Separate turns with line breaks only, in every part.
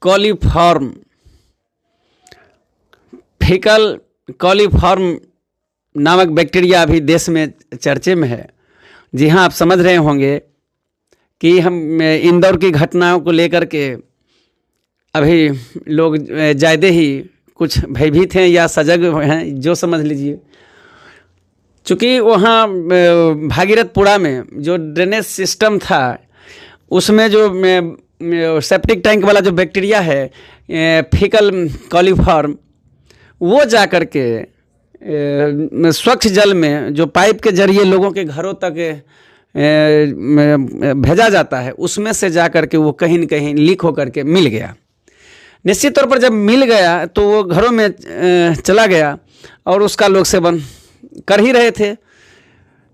Coliform, faecal coliform नामक bacteria अभी देश में चर्चे में है। जी हाँ, आप समझ रहे होंगे कि हम इंदौर की घटनाओं को लेकर के अभी लोग ज़्यादा ही कुछ भयभीत हैं या सजग हैं, जो समझ लीजिए। चूँकि वहाँ भागीरथपुरा में जो ड्रेनेज सिस्टम था उसमें जो सेप्टिक टैंक वाला जो बैक्टीरिया है फीकल कॉलीफॉर्म, वो जा कर के स्वच्छ जल में जो पाइप के जरिए लोगों के घरों तक भेजा जाता है, उसमें से जा कर के वो कहीं न कहीं लीक होकर के मिल गया। निश्चित तौर पर जब मिल गया तो वो घरों में चला गया और उसका लोग सेवन कर ही रहे थे।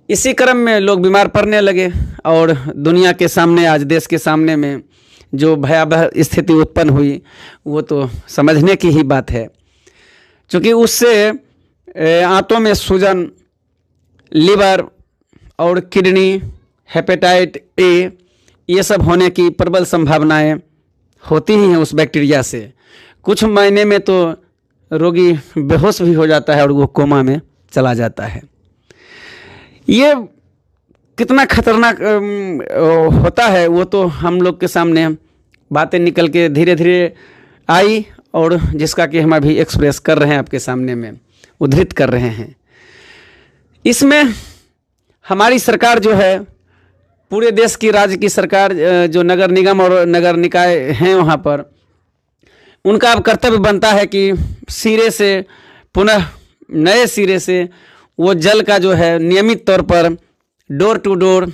इसी क्रम में लोग बीमार पड़ने लगे और दुनिया के सामने, आज देश के सामने में जो भयावह स्थिति उत्पन्न हुई वो तो समझने की ही बात है। क्योंकि उससे आंतों में सूजन, लीवर और किडनी, हेपेटाइट ए, ये सब होने की प्रबल संभावनाएं होती ही हैं उस बैक्टीरिया से। कुछ महीने में तो रोगी बेहोश भी हो जाता है और वो कोमा में चला जाता है। ये कितना खतरनाक होता है वो तो हम लोग के सामने बातें निकल के धीरे धीरे आई और जिसका कि हम अभी एक्सप्रेस कर रहे हैं, आपके सामने में उद्धृत कर रहे हैं। इसमें हमारी सरकार जो है, पूरे देश की, राज्य की सरकार, जो नगर निगम और नगर निकाय हैं वहाँ पर, उनका अब कर्तव्य बनता है कि सिरे से, पुनः नए सिरे से वो जल का जो है नियमित तौर पर डोर टू डोर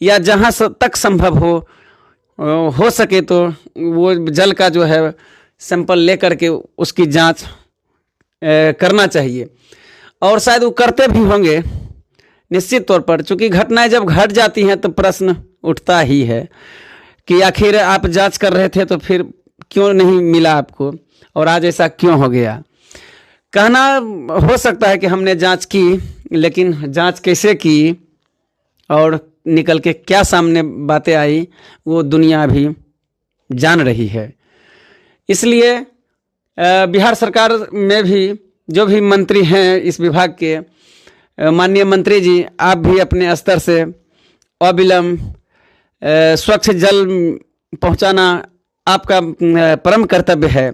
या जहाँ तक संभव हो सके तो वो जल का जो है सैंपल लेकर के उसकी जांच करना चाहिए। और शायद वो करते भी होंगे निश्चित तौर पर, चूँकि घटनाएं जब घट जाती हैं तो प्रश्न उठता ही है कि आखिर आप जांच कर रहे थे तो फिर क्यों नहीं मिला आपको, और आज ऐसा क्यों हो गया। कहना हो सकता है कि हमने जांच की, लेकिन जांच कैसे की और निकल के क्या सामने बातें आई वो दुनिया अभी जान रही है। इसलिए बिहार सरकार में भी जो भी मंत्री हैं इस विभाग के, माननीय मंत्री जी, आप भी अपने स्तर से अविलंब स्वच्छ जल पहुंचाना आपका परम कर्तव्य है।